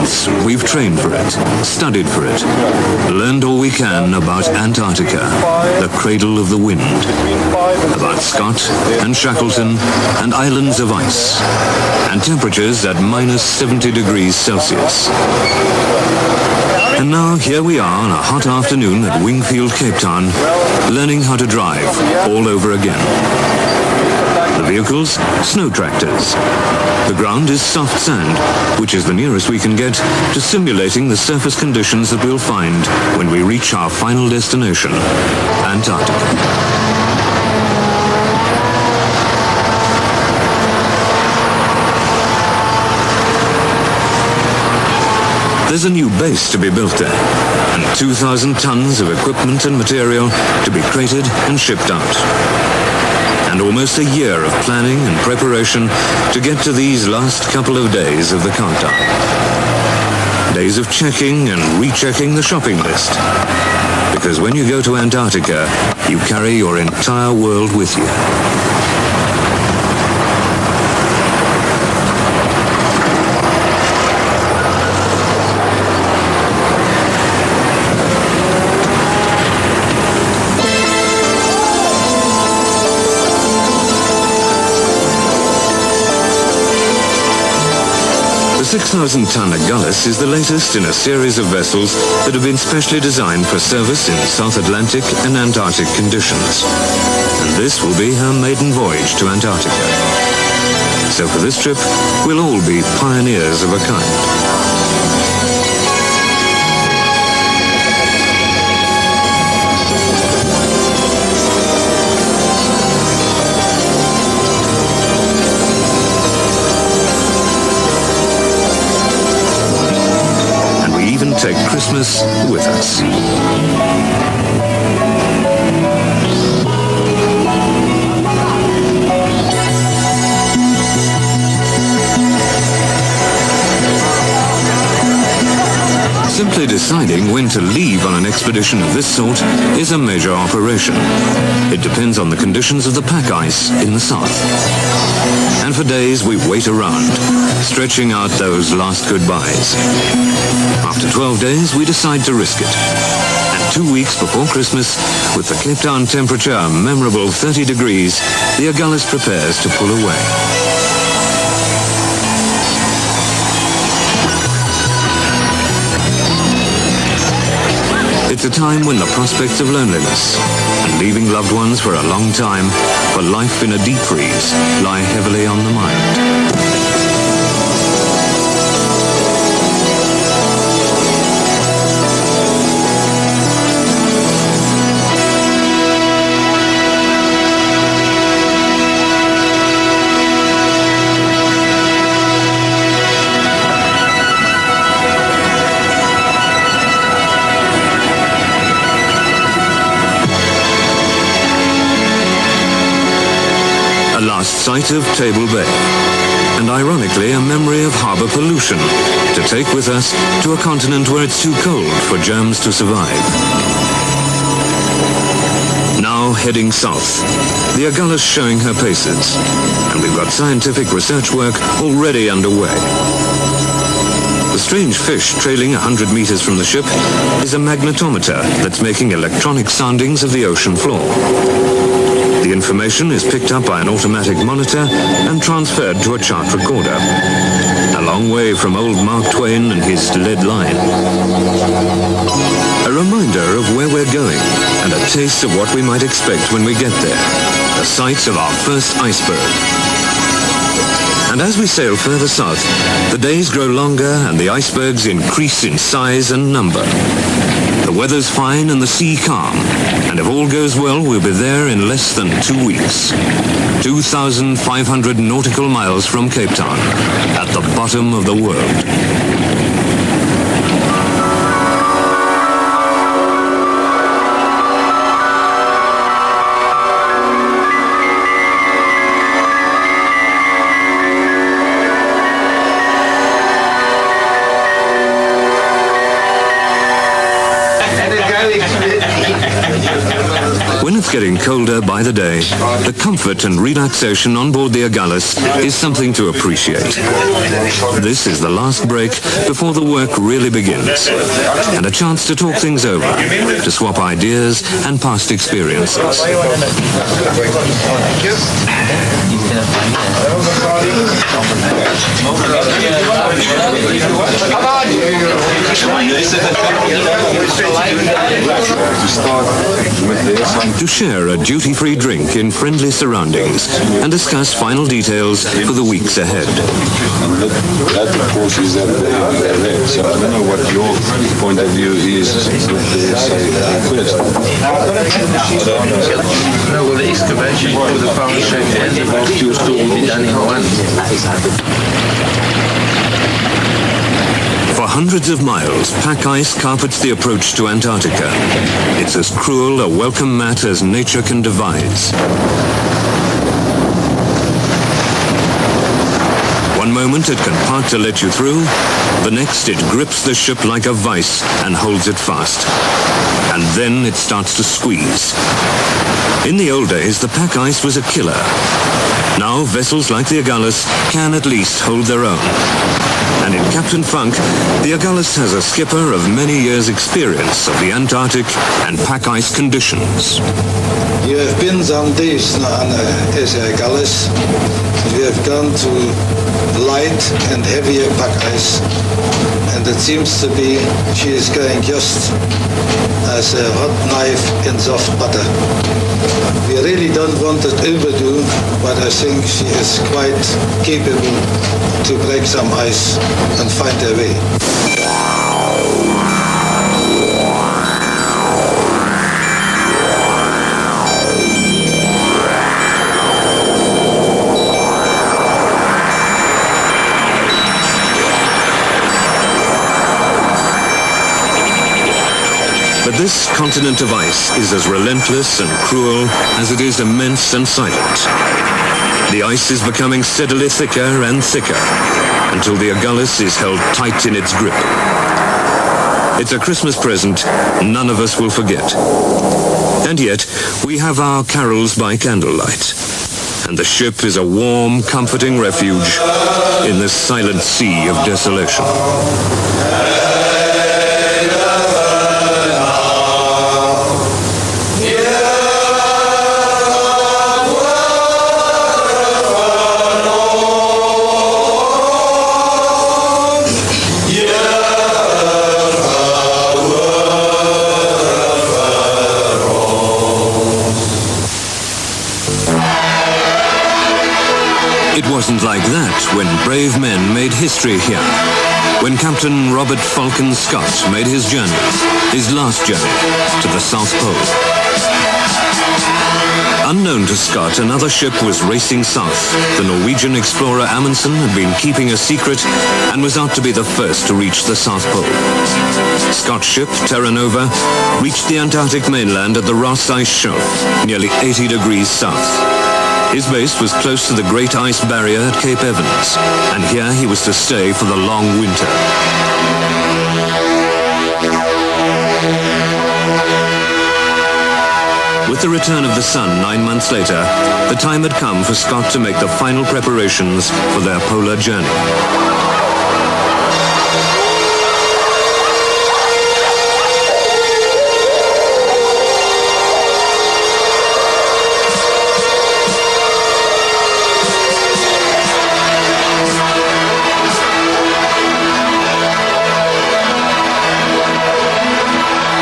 months, we've trained for it, studied for it, learned all we can about Antarctica, the cradle of the wind, about Scott and Shackleton and islands of ice, and temperatures at minus 70 degrees Celsius. And now here we are on a hot afternoon at Wingfield, Cape Town, learning how to drive all over again. The vehicles, snow tractors. The ground is soft sand, which is the nearest we can get to simulating the surface conditions that we'll find when we reach our final destination, Antarctica. There's a new base to be built there, and 2,000 tons of equipment and material to be crated and shipped out. And almost a year of planning and preparation to get to these last couple of days of the countdown. Days of checking and rechecking the shopping list. Because when you go to Antarctica, you carry your entire world with you. The 6,000-ton Agulhas is the latest in a series of vessels that have been specially designed for service in South Atlantic and Antarctic conditions. And this will be her maiden voyage to Antarctica. So for this trip, we'll all be pioneers of a kind. Take Christmas with us. Simply deciding when to leave on an expedition of this sort is a major operation. It depends on the conditions of the pack ice in the south. And for days we wait around, stretching out those last goodbyes. After 12 days, we decide to risk it. And 2 weeks before Christmas, with the Cape Town temperature a memorable 30 degrees, the Agulhas prepares to pull away. It's a time when the prospects of loneliness and leaving loved ones for a long time, for life in a deep freeze, lie heavily on the mind. Sight of Table Bay, and ironically a memory of harbour pollution to take with us to a continent where it's too cold for germs to survive. Now heading south, the Agulhas showing her paces, and we've got scientific research work already underway. The strange fish trailing 100 meters from the ship is a magnetometer that's making electronic soundings of the ocean floor. The information is picked up by an automatic monitor and transferred to a chart recorder. A long way from old Mark Twain and his lead line. A reminder of where we're going and a taste of what we might expect when we get there. The sight of our first iceberg. And as we sail further south, the days grow longer and the icebergs increase in size and number. The weather's fine and the sea calm, and if all goes well, we'll be there in less than 2 weeks. 2,500 nautical miles from Cape Town, at the bottom of the world. getting colder by the day, the comfort and relaxation on board the Agulhas is something to appreciate. This is the last break before the work really begins, and a chance to talk things over, to swap ideas and past experiences. To share a duty-free drink in friendly surroundings and discuss final details for the weeks ahead. That, of course, is that they so I don't know what your point of view is with this request. No, well, the excavation for the power-shaped engine will be done in one. For hundreds of miles, pack ice carpets the approach to Antarctica. It's as cruel a welcome mat as nature can devise. One moment it can part to let you through, the next it grips the ship like a vice and holds it fast. And then it starts to squeeze. In the old days, the pack ice was a killer. Now, vessels like the Agulhas can at least hold their own. And in Captain Funk, the Agulhas has a skipper of many years' experience of the Antarctic and pack ice conditions. You have been some days now on the Agulhas. We have gone to light and heavier pack ice, and it seems to be she is going just as a hot knife in soft butter. We really don't want to overdo, but I think she is quite capable to break some ice and find her way. But this continent of ice is as relentless and cruel as it is immense and silent. The ice is becoming steadily thicker and thicker until the Agulhas is held tight in its grip. It's a Christmas present none of us will forget. And yet, we have our carols by candlelight. And the ship is a warm, comforting refuge in this silent sea of desolation. It wasn't like that when brave men made history here. When Captain Robert Falcon Scott made his journey, his last journey, to the South Pole. Unknown to Scott, another ship was racing south. The Norwegian explorer Amundsen had been keeping a secret and was out to be the first to reach the South Pole. Scott's ship, Terra Nova, reached the Antarctic mainland at the Ross Ice Shelf, nearly 80 degrees south. His base was close to the Great Ice Barrier at Cape Evans, and here he was to stay for the long winter. With the return of the sun 9 months later, the time had come for Scott to make the final preparations for their polar journey.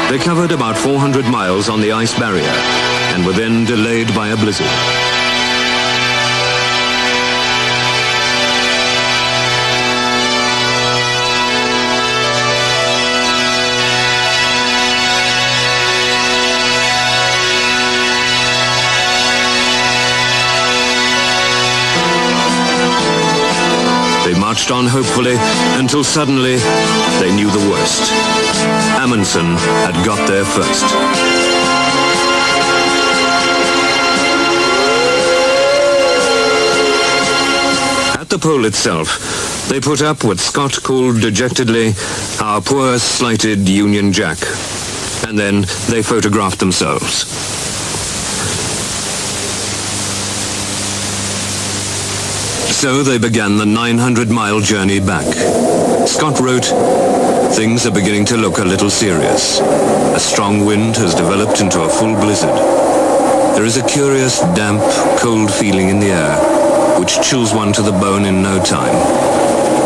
They covered about 400 miles on the ice barrier and were then delayed by a blizzard. They marched on hopefully until suddenly they knew the worst. Amundsen had got there first. At the pole itself, they put up what Scott called dejectedly, "Our poor slighted Union Jack." And then they photographed themselves. So they began the 900-mile journey back. Scott wrote, "Things are beginning to look a little serious. A strong wind has developed into a full blizzard. There is a curious, damp, cold feeling in the air, which chills one to the bone in no time.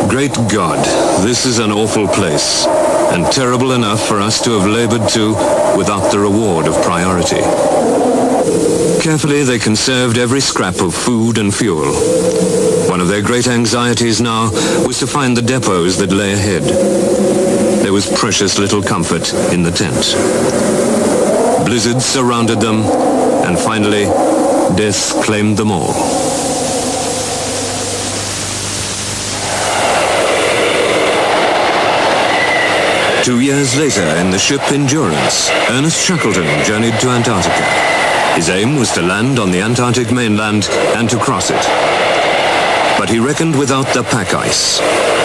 Great God, this is an awful place, and terrible enough for us to have labored to without the reward of priority." Carefully, they conserved every scrap of food and fuel. One of their great anxieties now was to find the depots that lay ahead. There was precious little comfort in the tent. Blizzards surrounded them, and finally, death claimed them all. Two years later, in the ship Endurance, Ernest Shackleton journeyed to Antarctica. His aim was to land on the Antarctic mainland and to cross it. But he reckoned without the pack ice.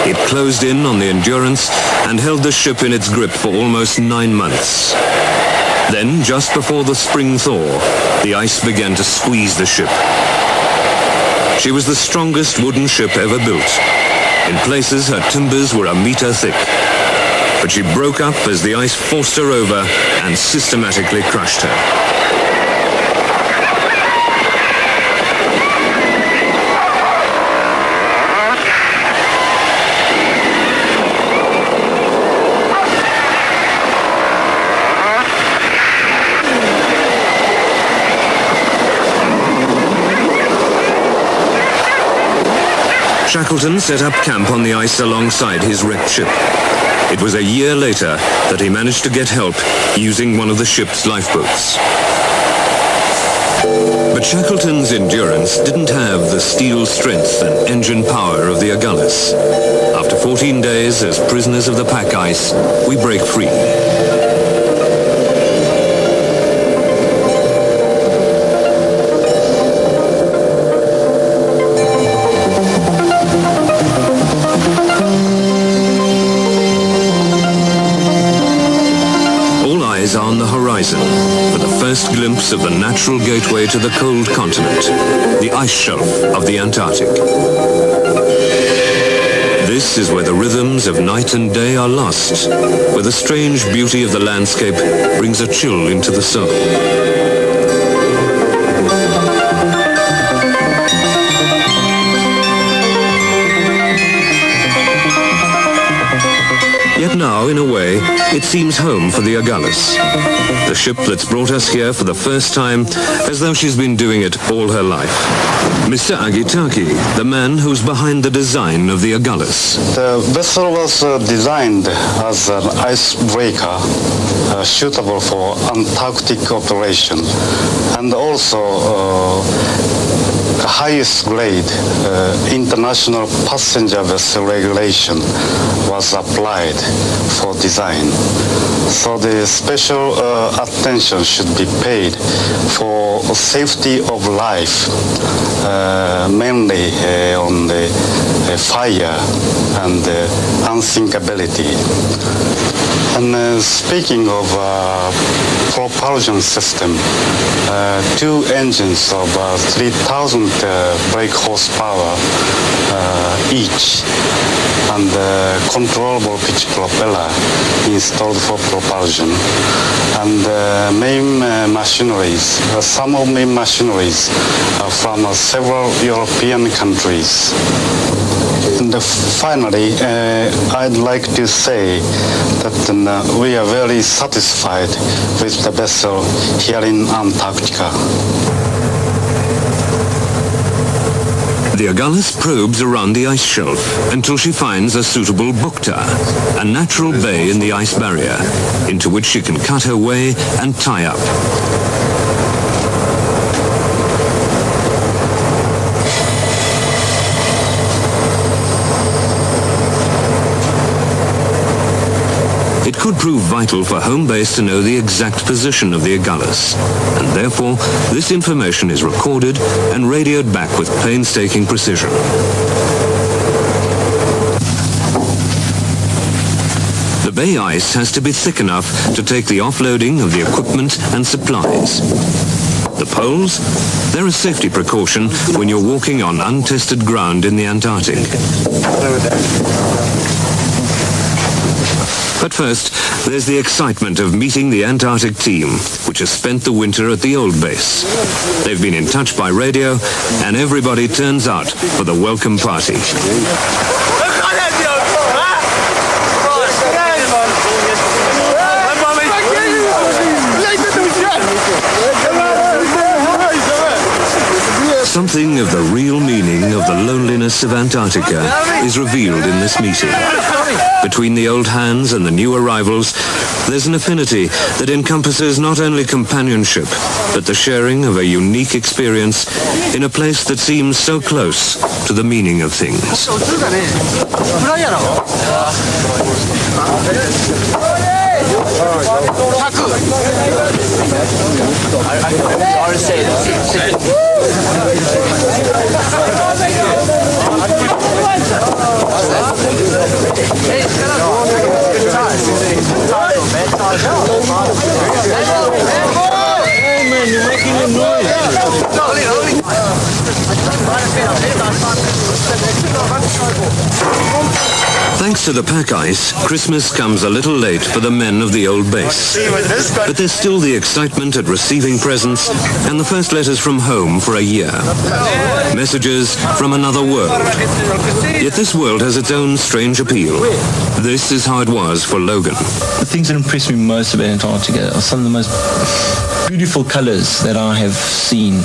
It closed in on the Endurance and held the ship in its grip for almost 9 months. Then, just before the spring thaw, the ice began to squeeze the ship. She was the strongest wooden ship ever built. In places, her timbers were a meter thick. But she broke up as the ice forced her over and systematically crushed her. Shackleton set up camp on the ice alongside his wrecked ship. It was a year later that he managed to get help using one of the ship's lifeboats. But Shackleton's Endurance didn't have the steel strength and engine power of the Agulhas. After 14 days as prisoners of the pack ice, we break free. On the horizon for the first glimpse of the natural gateway to the cold continent, the ice shelf of the Antarctic. This is where the rhythms of night and day are lost, where the strange beauty of the landscape brings a chill into the soul. Yet now, in a way, it seems home for the Agulhas. The ship that's brought us here for the first time, as though she's been doing it all her life. Mr. Agitaki, the man who's behind the design of the Agulhas. The vessel was designed as an icebreaker, suitable for Antarctic operation, and also highest grade international passenger vessel regulation was applied for design. So the special attention should be paid for safety of life, mainly on the fire and unsinkability. And speaking of propulsion system, 2 engines of 3,000 brake horsepower each, and controllable pitch propeller installed for propulsion, and main machineries. Some of main machineries are from several European countries. And finally, I'd like to say that we are very satisfied with the vessel here in Antarctica. The Agulhas probes around the ice shelf until she finds a suitable bukta, a natural bay in the ice barrier, into which she can cut her way and tie up. It could prove vital for home base to know the exact position of the Agulhas, and therefore this information is recorded and radioed back with painstaking precision. The bay ice has to be thick enough to take the offloading of the equipment and supplies. The poles? They're a safety precaution when you're walking on untested ground in the Antarctic. But first, there's the excitement of meeting the Antarctic team, which has spent the winter at the old base. They've been in touch by radio, and everybody turns out for the welcome party. Something of the real meaning of the loneliness of Antarctica is revealed in this meeting. Between the old hands and the new arrivals, there's an affinity that encompasses not only companionship, but the sharing of a unique experience in a place that seems so close to the meaning of things. Hey man, you're making a noise. Thanks to the pack ice, Christmas comes a little late for the men of the old base. But there's still the excitement at receiving presents and the first letters from home for a year. Messages from another world. Yet this world has its own strange appeal. This is how it was for Logan. The things that impress me most about Antarctica are some of the most beautiful colors that I have seen.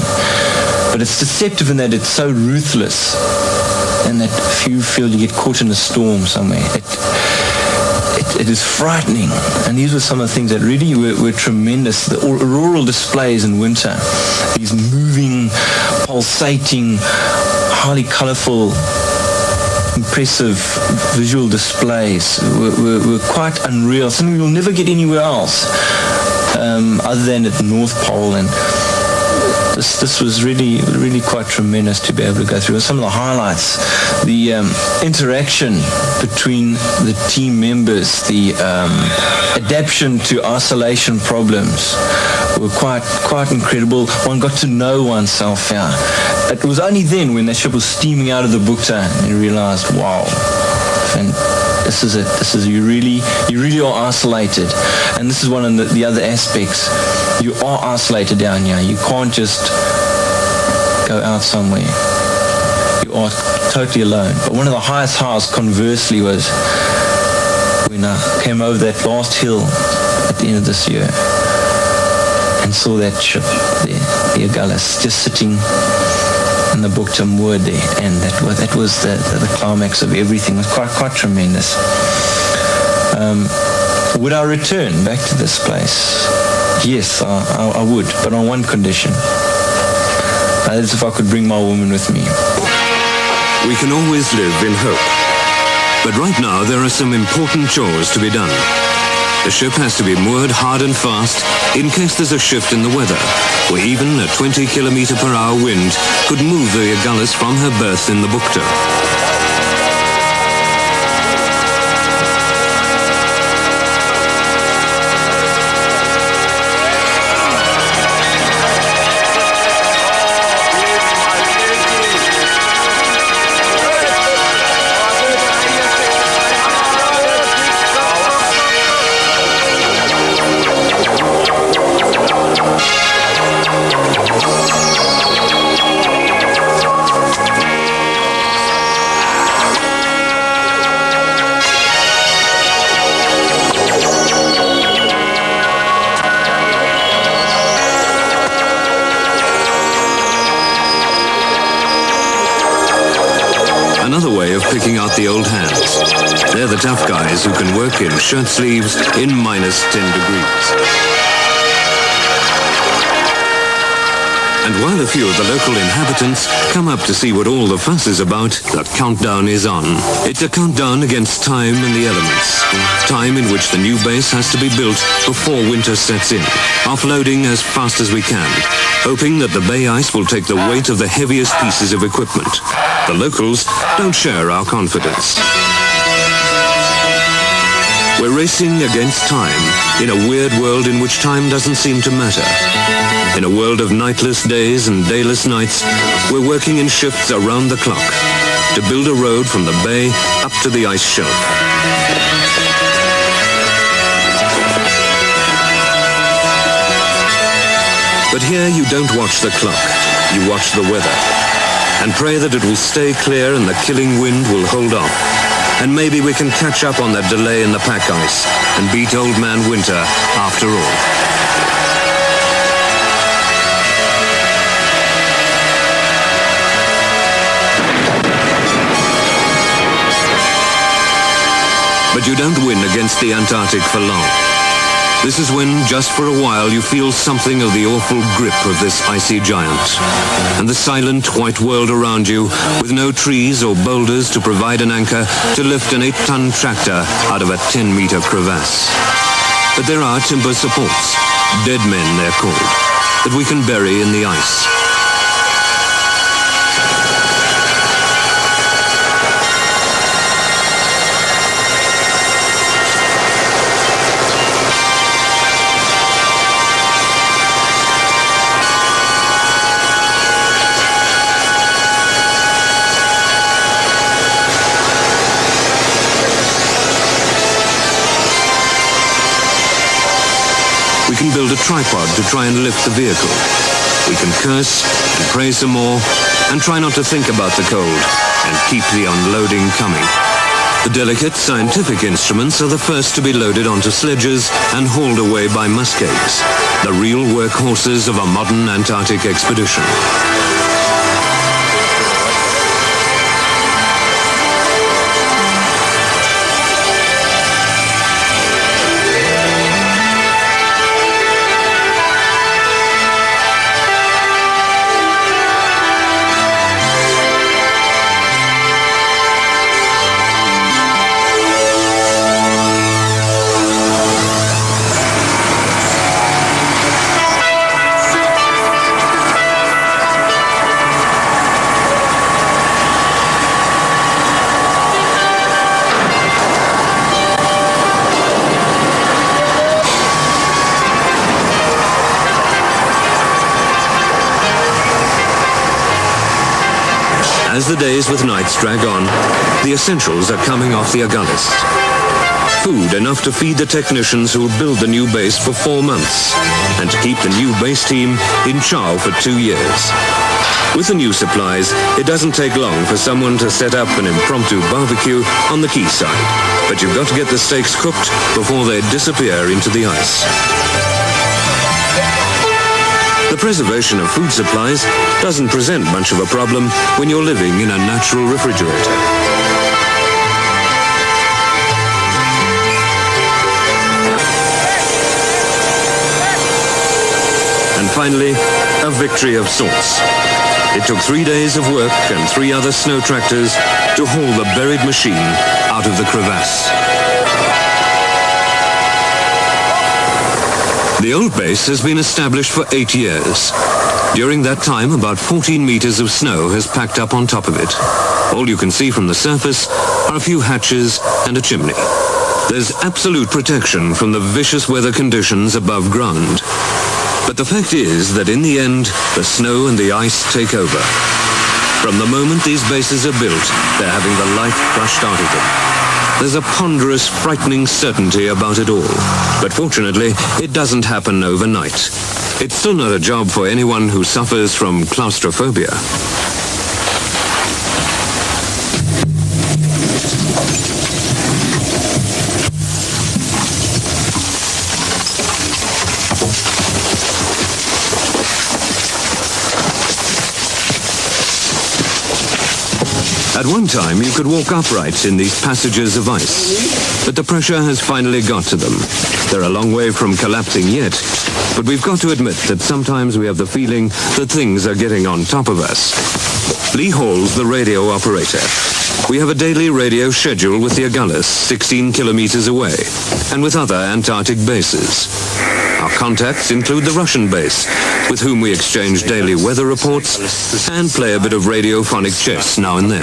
But it's deceptive in that it's so ruthless, and that if you feel you get caught in a storm somewhere, it is frightening. And these were some of the things that really were tremendous. The auroral displays in winter, these moving, pulsating, highly colorful, impressive visual displays were quite unreal, something you'll never get anywhere else other than at the North Pole. And this was really quite tremendous to be able to go through. Some of the highlights, the interaction between the team members, the adaptation to isolation problems were quite incredible. One got to know oneself here. It was only then when the ship was steaming out of the Bukta and you realized, wow, and this is it. You really are isolated. And this is one of the other aspects. You are isolated down here. You can't just go out somewhere. You are totally alone. But one of the highest highs, conversely, was when I came over that last hill at the end of this year and saw that ship there, the Agulhas, just sitting in the Bukta moored there, and that was the climax of everything. It was quite tremendous. Would I return back to this place? Yes, I would, but on one condition. That is if I could bring my woman with me. We can always live in hope. But right now there are some important chores to be done. The ship has to be moored hard and fast in case there's a shift in the weather, or even a 20 km/h wind could move the Agulhas from her berth in the Bukta. Another way of picking out the old hands. They're the tough guys who can work in shirt sleeves in -10 degrees. And while a few of the local inhabitants come up to see what all the fuss is about, the countdown is on. It's a countdown against time and the elements. Time in which the new base has to be built before winter sets in. Offloading as fast as we can, hoping that the bay ice will take the weight of the heaviest pieces of equipment. The locals don't share our confidence. We're racing against time in a weird world in which time doesn't seem to matter. In a world of nightless days and dayless nights, we're working in shifts around the clock to build a road from the bay up to the ice shelf. But here you don't watch the clock, you watch the weather, and pray that it will stay clear and the killing wind will hold off. And maybe we can catch up on that delay in the pack ice and beat Old Man Winter after all. But you don't win against the Antarctic for long. This is when, just for a while, you feel something of the awful grip of this icy giant. And the silent white world around you, with no trees or boulders to provide an anchor to lift an 8-ton tractor out of a 10-meter crevasse. But there are timber supports, dead men they're called, that we can bury in the ice. We can build a tripod to try and lift the vehicle. We can curse and pray some more and try not to think about the cold and keep the unloading coming. The delicate scientific instruments are the first to be loaded onto sledges and hauled away by muskegs, the real workhorses of a modern Antarctic expedition. As the days with nights drag on, the essentials are coming off the Agulhas. Food enough to feed the technicians who will build the new base for 4 months, and to keep the new base team in chow for 2 years. With the new supplies, it doesn't take long for someone to set up an impromptu barbecue on the quayside, but you've got to get the steaks cooked before they disappear into the ice. The preservation of food supplies doesn't present much of a problem when you're living in a natural refrigerator. And finally, a victory of sorts. It took 3 days of work and 3 other snow tractors to haul the buried machine out of the crevasse. The old base has been established for 8 years. During that time, about 14 meters of snow has packed up on top of it. All you can see from the surface are a few hatches and a chimney. There's absolute protection from the vicious weather conditions above ground. But the fact is that in the end, the snow and the ice take over. From the moment these bases are built, they're having the life crushed out of them. There's a ponderous, frightening certainty about it all. But fortunately, it doesn't happen overnight. It's still not a job for anyone who suffers from claustrophobia. At one time, you could walk upright in these passages of ice, but the pressure has finally got to them. They're a long way from collapsing yet, but we've got to admit that sometimes we have the feeling that things are getting on top of us. Lee Hall's the radio operator. We have a daily radio schedule with the Agulhas, 16 kilometers away, and with other Antarctic bases. Our contacts include the Russian base, with whom we exchange daily weather reports and play a bit of radiophonic chess now and then.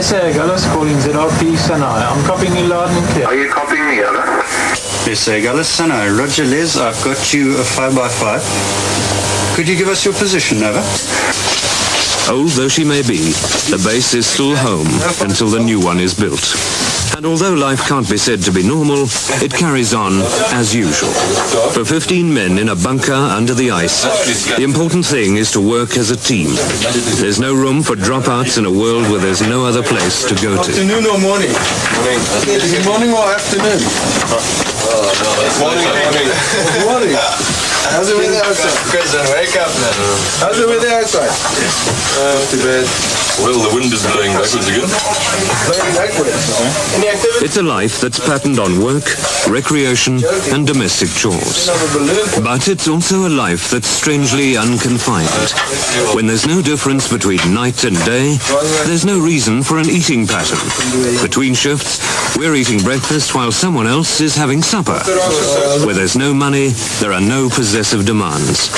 SANAE Agulhas calling ZRP SANAE. I'm copying you loud and clear. Are you copying me, over? SA Gullis, SANAE. Roger, Les, I've got you a 5x5. Could you give us your position, over? Old though she may be, the base is still home until the new one is built. And although life can't be said to be normal, it carries on as usual. For 15 men in a bunker under the ice, the important thing is to work as a team. There's no room for dropouts in a world where there's no other place to go to. Afternoon or morning? Is it morning or afternoon? Morning. How's the weather outside? President, wake up now. How's the weather outside? Not too bad. Well, the wind is blowing backwards again. Blowing backwards. Any activity? It's a life that's patterned on work, recreation, and domestic chores. But it's also a life that's strangely unconfined. When there's no difference between night and day, there's no reason for an eating pattern. Between shifts, we're eating breakfast while someone else is having supper. Where there's no money, there are no possessive demands.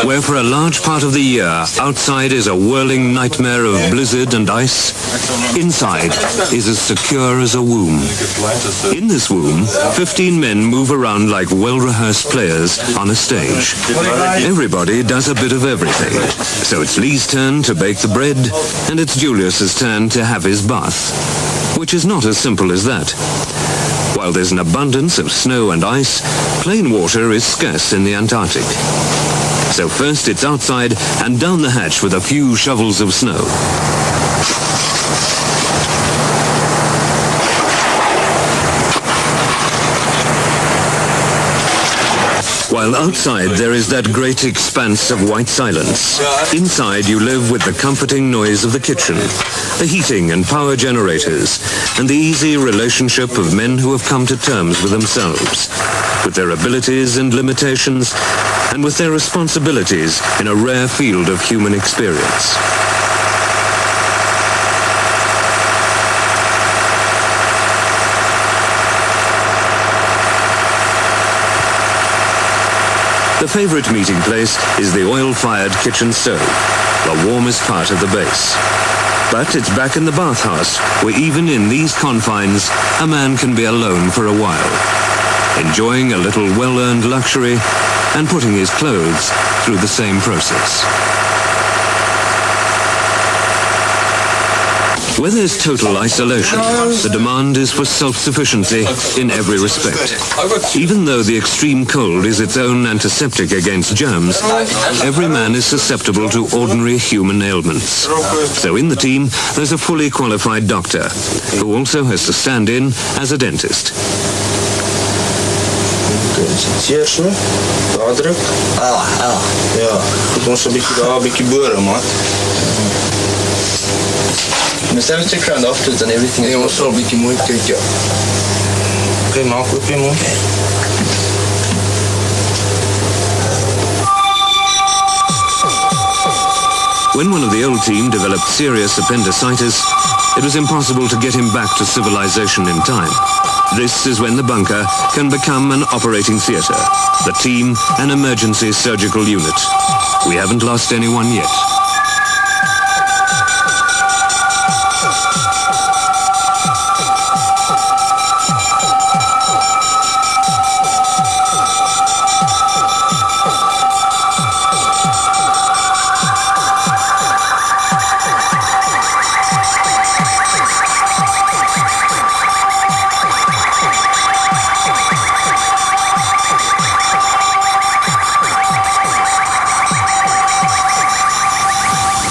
Where for a large part of the year, outside is a whirling nightmare of blizzard and ice, inside is as secure as a womb. In this womb, 15 men move around like well-rehearsed players on a stage. Everybody does a bit of everything. So it's Lee's turn to bake the bread, and it's Julius's turn to have his bath. Which is not as simple as that. While there's an abundance of snow and ice, plain water is scarce in the Antarctic. So first it's outside and down the hatch with a few shovels of snow. While outside there is that great expanse of white silence, inside you live with the comforting noise of the kitchen, the heating and power generators, and the easy relationship of men who have come to terms with themselves, with their abilities and limitations, and with their responsibilities in a rare field of human experience. The favorite meeting place is the oil-fired kitchen stove, the warmest part of the base. But it's back in the bathhouse, where even in these confines, a man can be alone for a while, enjoying a little well-earned luxury and putting his clothes through the same process. Where there's total isolation, the demand is for self-sufficiency in every respect. Even though the extreme cold is its own antiseptic against germs, every man is susceptible to ordinary human ailments. So in the team, there's a fully qualified doctor, who also has to stand in as a dentist. Zeersme, doordruk. Ja, goed ons 'n bietjie daar, 'n bietjie boor, man. Must have to check around afterwards and everything. Nee, ons sal 'n bietjie mooi kyk, ja. Okay, maak oop jy mond. When one of the old team developed serious appendicitis, it was impossible to get him back to civilization in time. This is when the bunker can become an operating theater, the team an emergency surgical unit. We haven't lost anyone yet.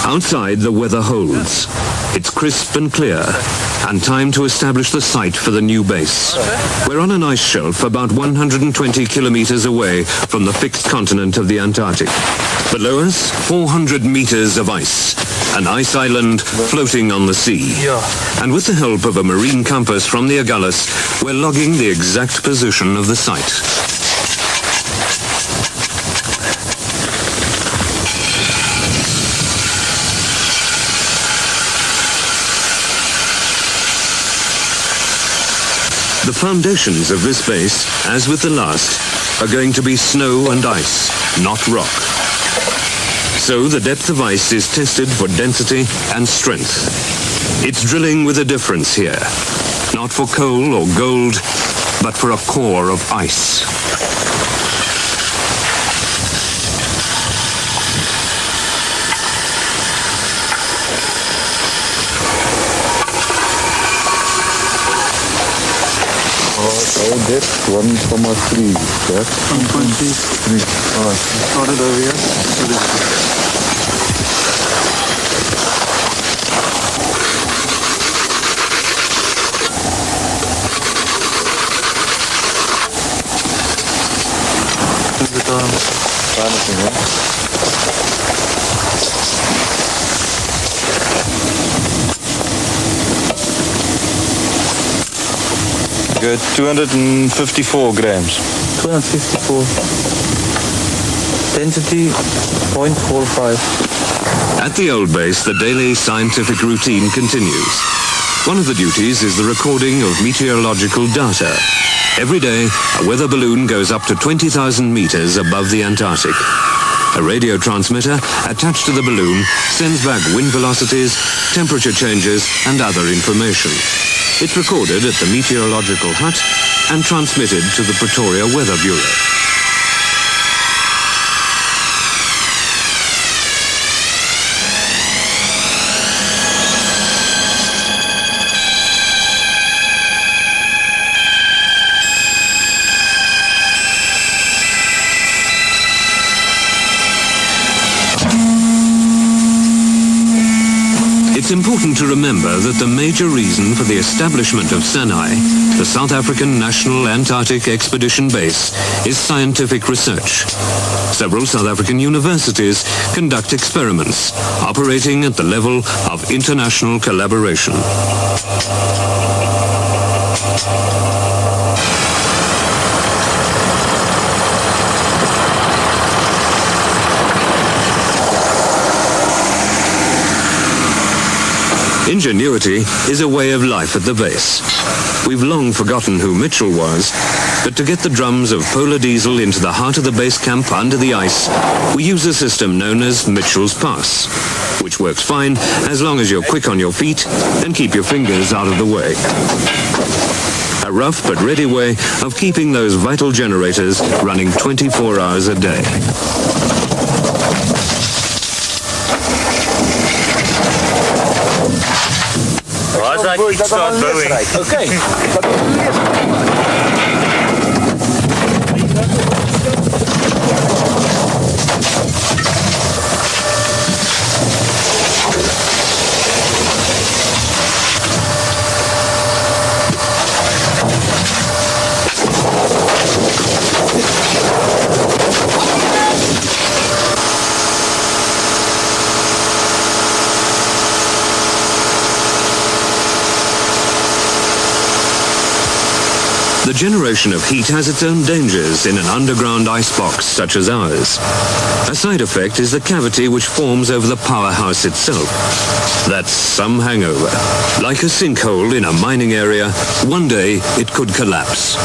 Outside, the weather holds. It's crisp and clear, and time to establish the site for the new base. We're on an ice shelf about 120 kilometers away from the fixed continent of the Antarctic. Below us, 400 meters of ice, an ice island floating on the sea. And with the help of a marine compass from the Agulhas, we're logging the exact position of the site. The foundations of this base, as with the last, are going to be snow and ice, not rock. So the depth of ice is tested for density and strength. It's drilling with a difference here. Not for coal or gold, but for a core of ice. Our depth 1,3. That 1.3. All right. Started over here. Good, 254 grams. 254. Density 0.45. At the old base, the daily scientific routine continues. One of the duties is the recording of meteorological data. Every day, a weather balloon goes up to 20,000 meters above the Antarctic. A radio transmitter attached to the balloon sends back wind velocities, temperature changes, and other information. It's recorded at the meteorological hut and transmitted to the Pretoria Weather Bureau. It's important to remember that the major reason for the establishment of SANAE, the South African National Antarctic Expedition Base, is scientific research. Several South African universities conduct experiments, operating at the level of international collaboration. Ingenuity is a way of life at the base. We've long forgotten who Mitchell was, but to get the drums of polar diesel into the heart of the base camp under the ice, we use a system known as Mitchell's Pass, which works fine as long as you're quick on your feet and keep your fingers out of the way. A rough but ready way of keeping those vital generators running 24 hours a day. Start blowing. Okay. The generation of heat has its own dangers in an underground icebox such as ours. A side effect is the cavity which forms over the powerhouse itself. That's some hangover. Like a sinkhole in a mining area, one day it could collapse.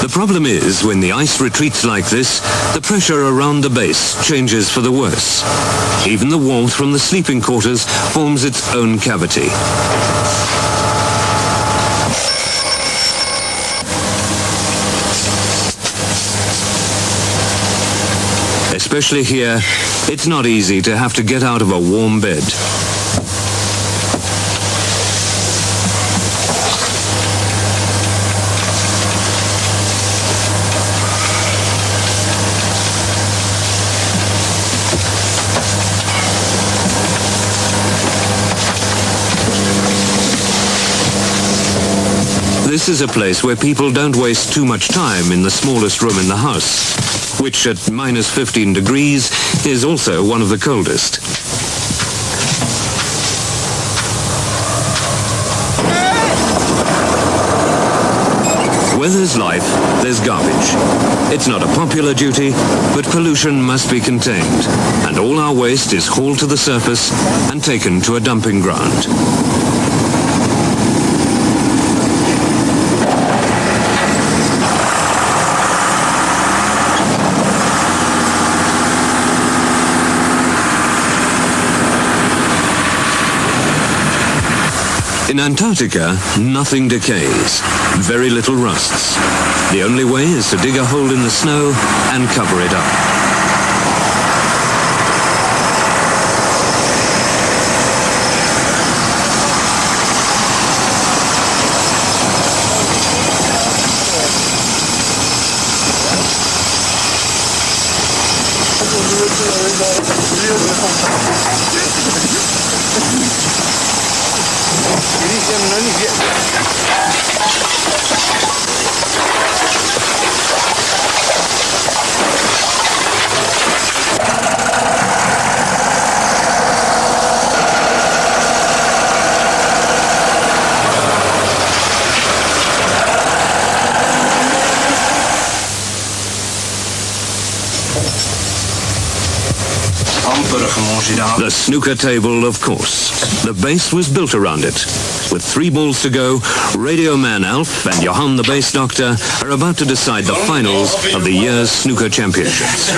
The problem is, when the ice retreats like this, the pressure around the base changes for the worse. Even the warmth from the sleeping quarters forms its own cavity. Especially here, it's not easy to have to get out of a warm bed. This is a place where people don't waste too much time in the smallest room in the house, which at minus 15 degrees is also one of the coldest. Where there's life, there's garbage. It's not a popular duty, but pollution must be contained, and all our waste is hauled to the surface and taken to a dumping ground. In Antarctica, nothing decays, very little rusts. The only way is to dig a hole in the snow and cover it up. The snooker table, of course. The base was built around it. With 3 balls to go, Radio Man Alf and Johan the Bass Doctor are about to decide the finals of the year's snooker championships.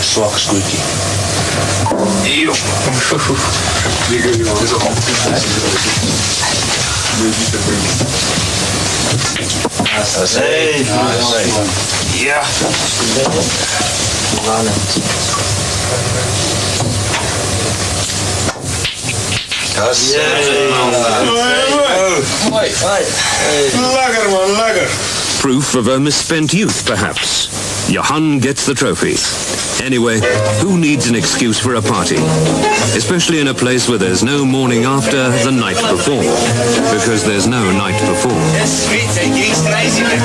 Swak squeaky. Eeuw. Hey. Ja. Lekker man, lekker. Proof of a misspent youth, perhaps. Johan gets the trophy. Anyway, who needs an excuse for a party? Especially in a place where there's no morning after the night before. Because there's no night before. That's sweet, it gets crazy, man.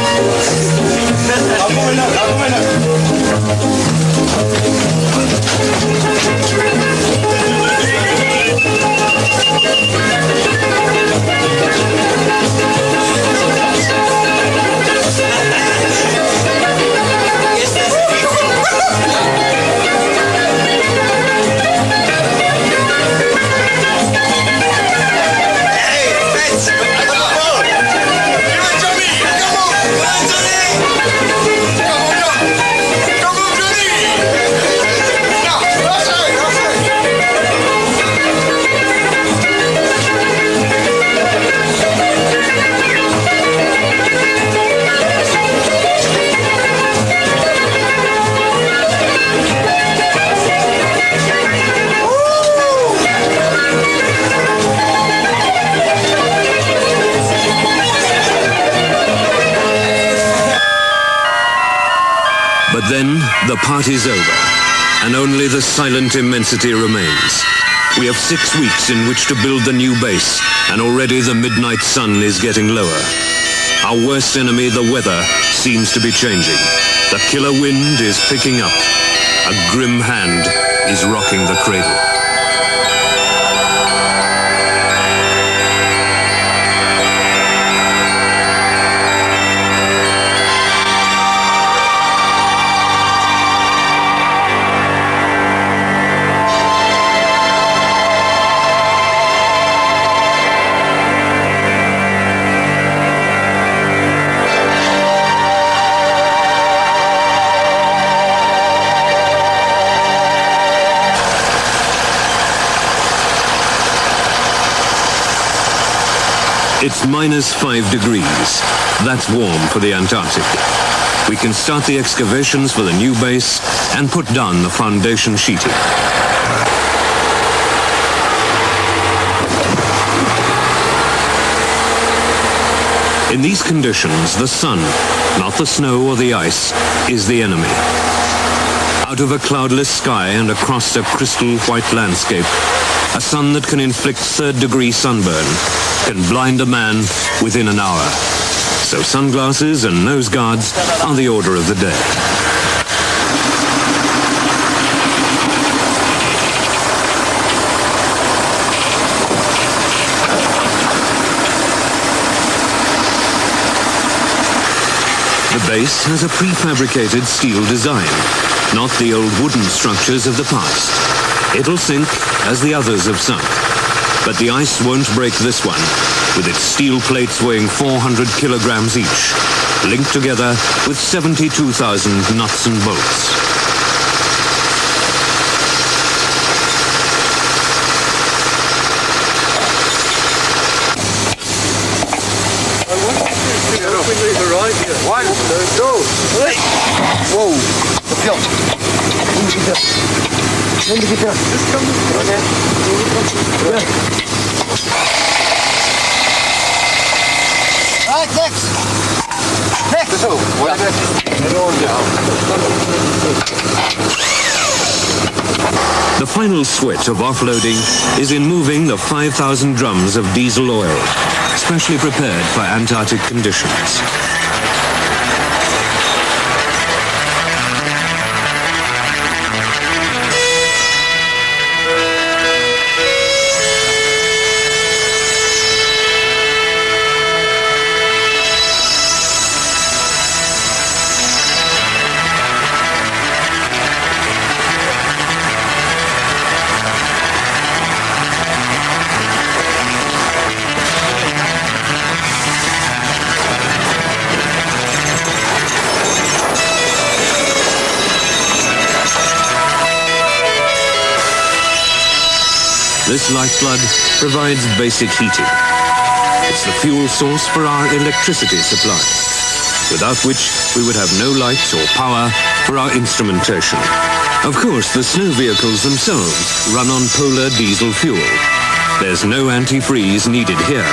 But then the party's over, and only the silent immensity remains. We have 6 weeks in which to build the new base, and already the midnight sun is getting lower. Our worst enemy, the weather, seems to be changing. The killer wind is picking up. A grim hand is rocking the cradle. It's -5 degrees. That's warm for the Antarctic. We can start the excavations for the new base and put down the foundation sheeting. In these conditions, the sun, not the snow or the ice, is the enemy. Out of a cloudless sky and across a crystal white landscape, a sun that can inflict 3rd-degree sunburn can blind a man within an hour. So sunglasses and nose guards are the order of the day. The base has a prefabricated steel design, not the old wooden structures of the past. It'll sink as the others have sunk. But the ice won't break this one. with its steel plates weighing 400 kilograms each, linked together with 72,000 nuts and bolts. The final sweat of offloading is in moving the 5,000 drums of diesel oil, specially prepared for Antarctic conditions. This lifeblood provides basic heating. It's the fuel source for our electricity supply, without which we would have no light or power for our instrumentation. Of course, the snow vehicles themselves run on polar diesel fuel. There's no antifreeze needed here.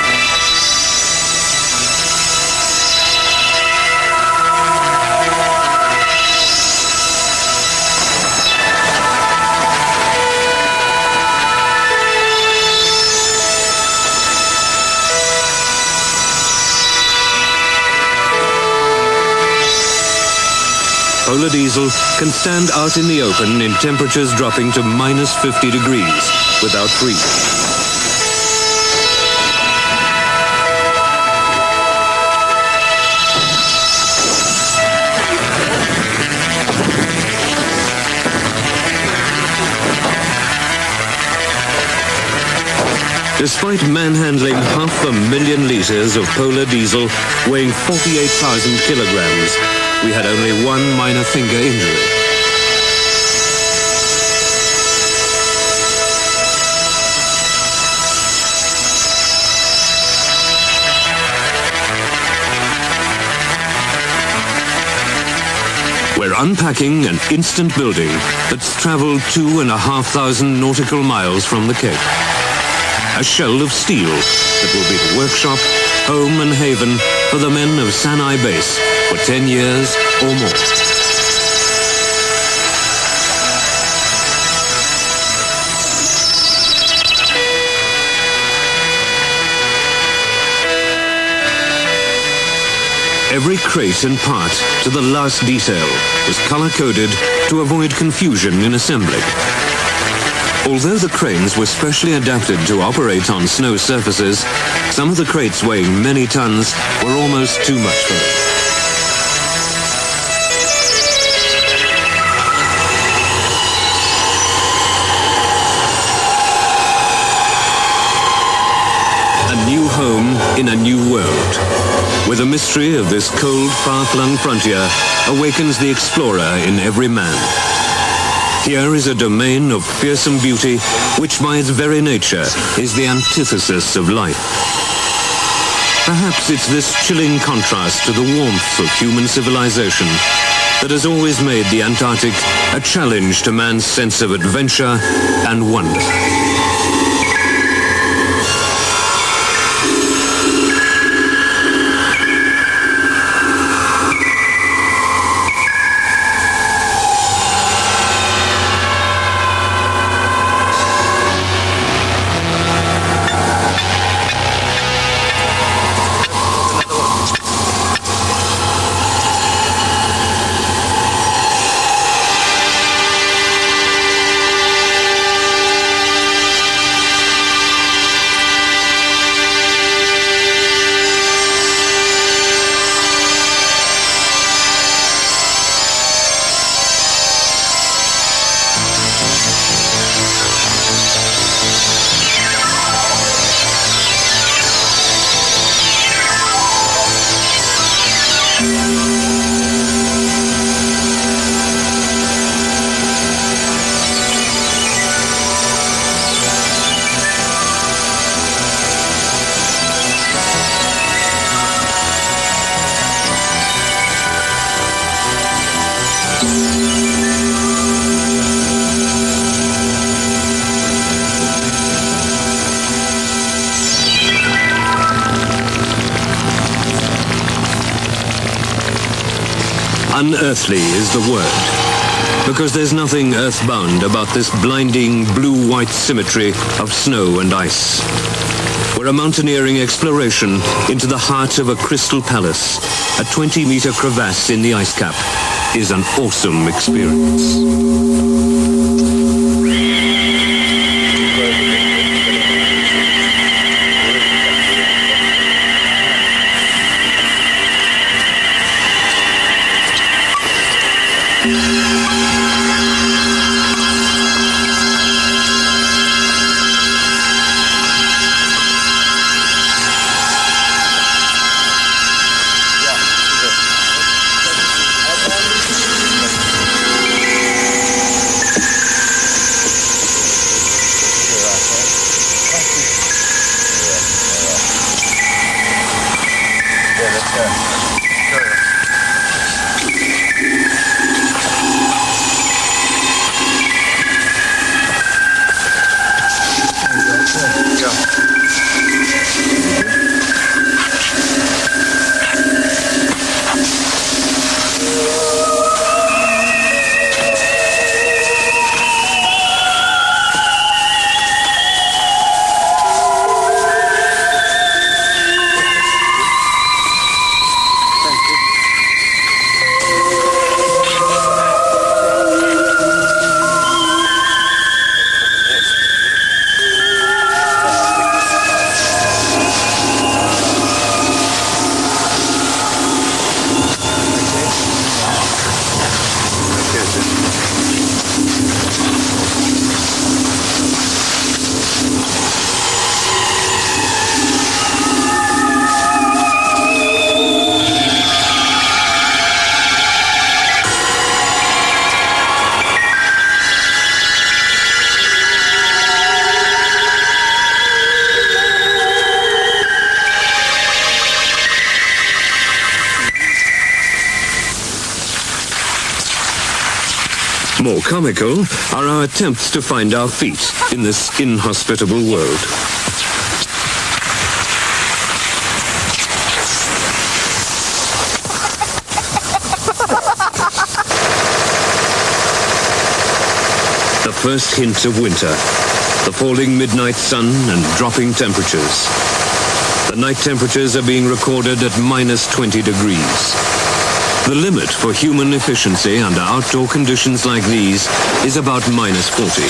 Polar diesel can stand out in the open in temperatures dropping to minus 50 degrees without freezing. Despite manhandling 500,000 litres of polar diesel weighing 48,000 kilograms, we had only one minor finger injury. We're unpacking an instant building that's travelled 2,500 nautical miles from the Cape. A shell of steel that will be the workshop, home and haven for the men of SANAE base for 10 years or more. Every crate and part, to the last detail, is color-coded to avoid confusion in assembly. Although the cranes were specially adapted to operate on snow surfaces, some of the crates weighing many tons were almost too much for them. A new home in a new world, where the mystery of this cold, far-flung frontier awakens the explorer in every man. Here is a domain of fearsome beauty, which by its very nature is the antithesis of life. Perhaps it's this chilling contrast to the warmth of human civilization that has always made the Antarctic a challenge to man's sense of adventure and wonder. Unearthly is the word, because there's nothing earthbound about this blinding blue-white symmetry of snow and ice. We're a mountaineering exploration into the heart of a crystal palace. A 20-meter crevasse in the ice cap is an awesome experience. More comical are our attempts to find our feet in this inhospitable world. The first hint of winter, the falling midnight sun and dropping temperatures. The night temperatures are being recorded at minus 20 degrees. The limit for human efficiency under outdoor conditions like these is about minus 40.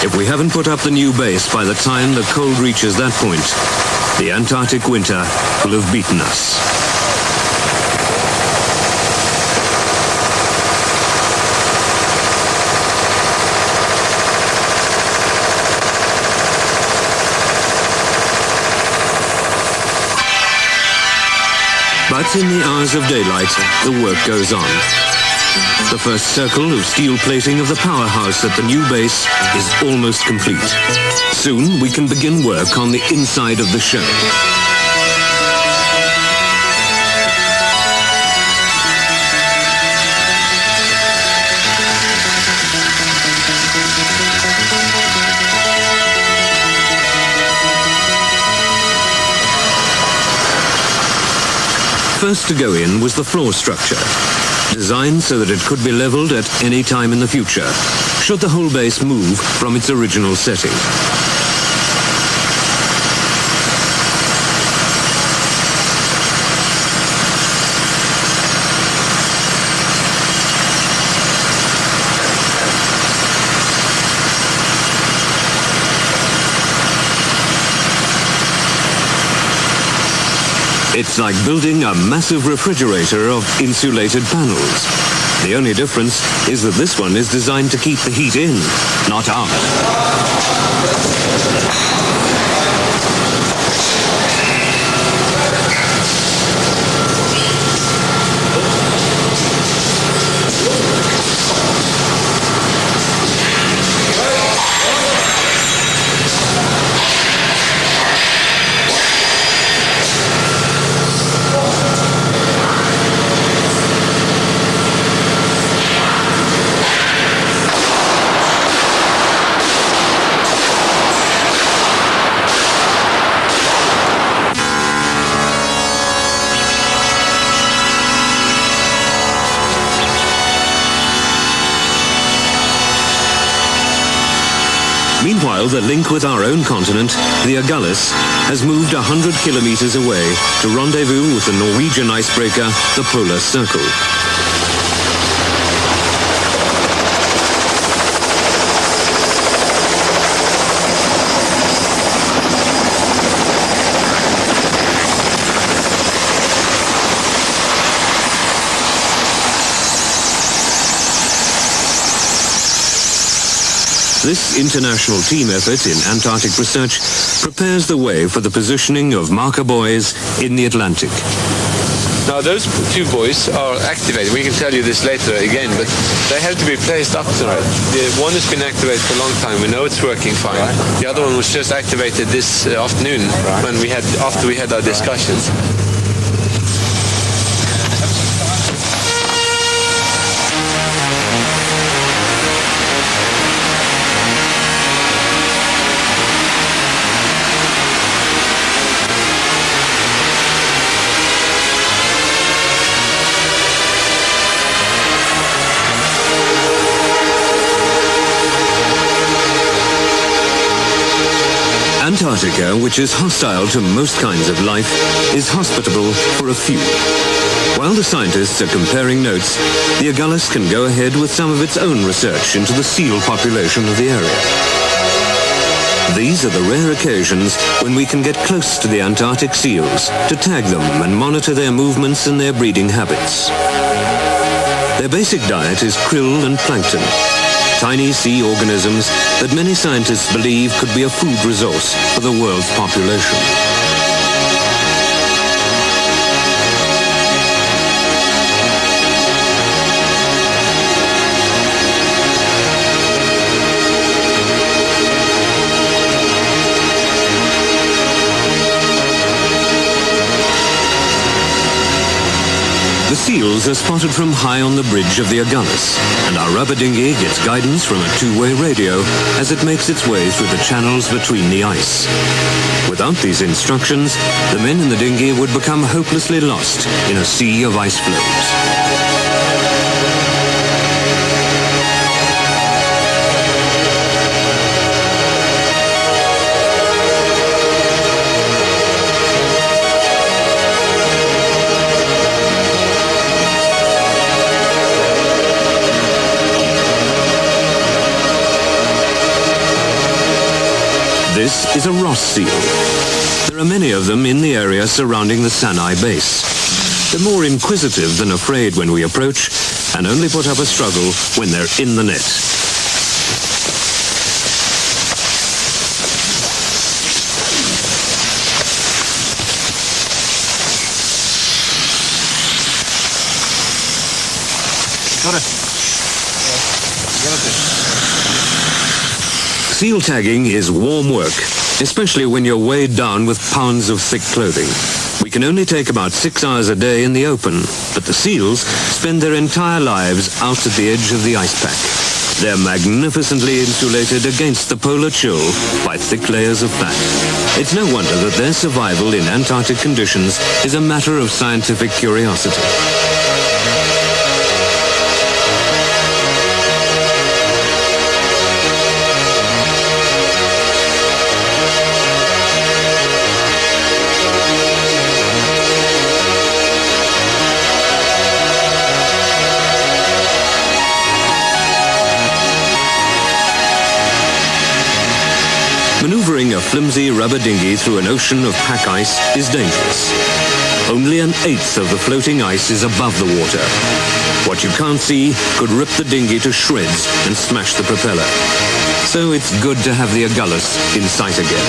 If we haven't put up the new base by the time the cold reaches that point, the Antarctic winter will have beaten us. But in the hours of daylight, the work goes on. The first circle of steel plating of the powerhouse at the new base is almost complete. Soon we can begin work on the inside of the shell. First to go in was the floor structure, designed so that it could be leveled at any time in the future, should the whole base move from its original setting. It's like building a massive refrigerator of insulated panels. The only difference is that this one is designed to keep the heat in, not out. Meanwhile, the link with our own continent, the Agulhas, has moved 100 kilometers away to rendezvous with the Norwegian icebreaker, the Polar Circle. This international team effort in Antarctic research prepares the way for the positioning of marker buoys in the Atlantic. Now those two buoys are activated. We can tell you this later again, but they have to be placed up tonight. The one has been activated for a long time. We know it's working fine. The other one was just activated this afternoon after we had our discussions. Antarctica, which is hostile to most kinds of life, is hospitable for a few. While the scientists are comparing notes, the Agulhas can go ahead with some of its own research into the seal population of the area. These are the rare occasions when we can get close to the Antarctic seals to tag them and monitor their movements and their breeding habits. Their basic diet is krill and plankton, tiny sea organisms that many scientists believe could be a food resource for the world's population. The seals are spotted from high on the bridge of the Agulhas, and our rubber dinghy gets guidance from a two-way radio as it makes its way through the channels between the ice. Without these instructions, the men in the dinghy would become hopelessly lost in a sea of ice floes. This is a Ross seal. There are many of them in the area surrounding the SANAE base. They're more inquisitive than afraid when we approach, and only put up a struggle when they're in the net. Got it. Seal tagging is warm work, especially when you're weighed down with pounds of thick clothing. We can only take about 6 hours a day in the open, but the seals spend their entire lives out at the edge of the ice pack. They're magnificently insulated against the polar chill by thick layers of fat. It's no wonder that their survival in Antarctic conditions is a matter of scientific curiosity. Maneuvering a flimsy rubber dinghy through an ocean of pack ice is dangerous. Only an eighth of the floating ice is above the water. What you can't see could rip the dinghy to shreds and smash the propeller. So it's good to have the Agulhas in sight again.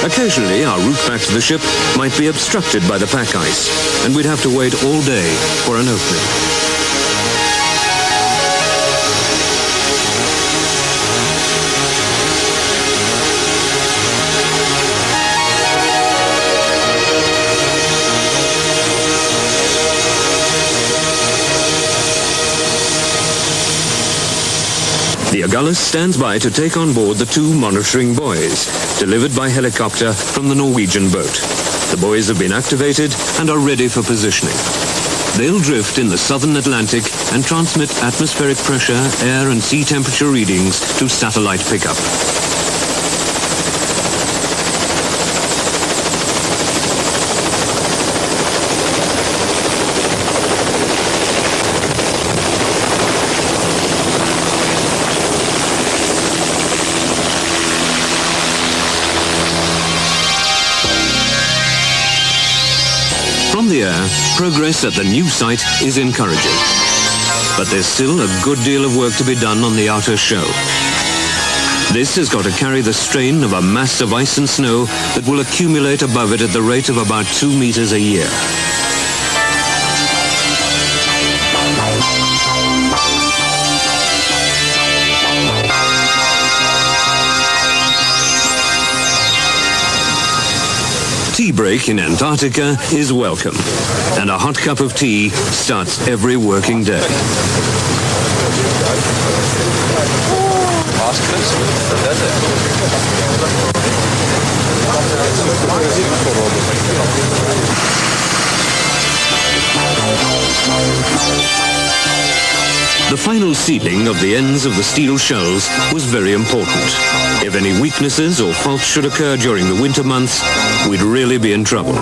Occasionally, our route back to the ship might be obstructed by the pack ice, and we'd have to wait all day for an opening. The Gullis stands by to take on board the 2 monitoring buoys, delivered by helicopter from the Norwegian boat. The buoys have been activated and are ready for positioning. They'll drift in the southern Atlantic and transmit atmospheric pressure, air and sea temperature readings to satellite pickup. From the air, progress at the new site is encouraging. But there's still a good deal of work to be done on the outer shell. This has got to carry the strain of a mass of ice and snow that will accumulate above it at the rate of about 2 meters a year. Tea break in Antarctica is welcome, and a hot cup of tea starts every working day. The final sealing of the ends of the steel shells was very important. If any weaknesses or faults should occur during the winter months, we'd really be in trouble.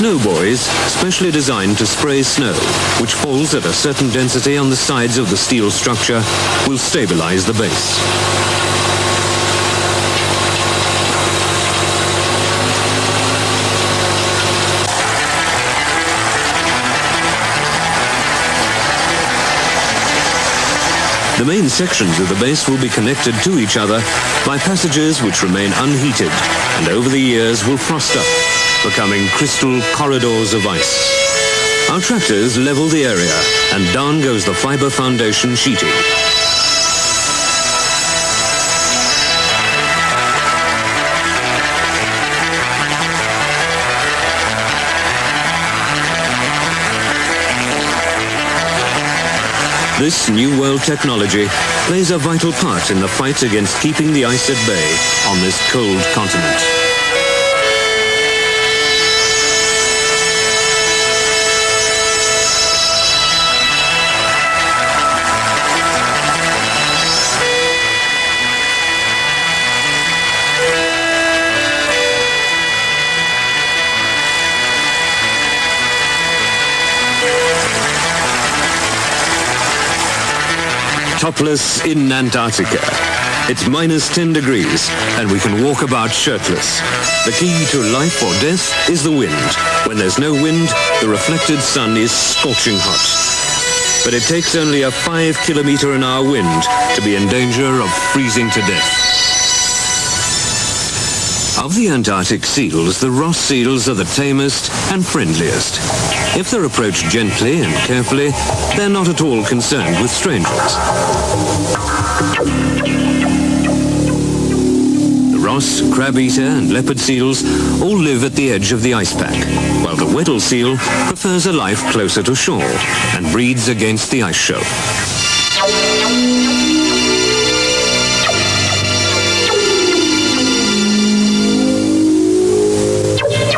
Snow buoys, specially designed to spray snow, which falls at a certain density on the sides of the steel structure, will stabilize the base. The main sections of the base will be connected to each other by passages which remain unheated and over the years will frost up, becoming crystal corridors of ice. Our tractors level the area and down goes the fiber foundation sheeting. This New World technology plays a vital part in the fight against keeping the ice at bay on this cold continent. Topless in Antarctica. It's minus 10 degrees and we can walk about shirtless. The key to life or death is the wind. When there's no wind, the reflected sun is scorching hot. But it takes only a 5 km/h wind to be in danger of freezing to death. Of the Antarctic seals, the Ross seals are the tamest and friendliest. If they're approached gently and carefully, they're not at all concerned with strangers. The Ross, crab-eater and leopard seals all live at the edge of the ice pack, while the Weddell seal prefers a life closer to shore and breeds against the ice shelf.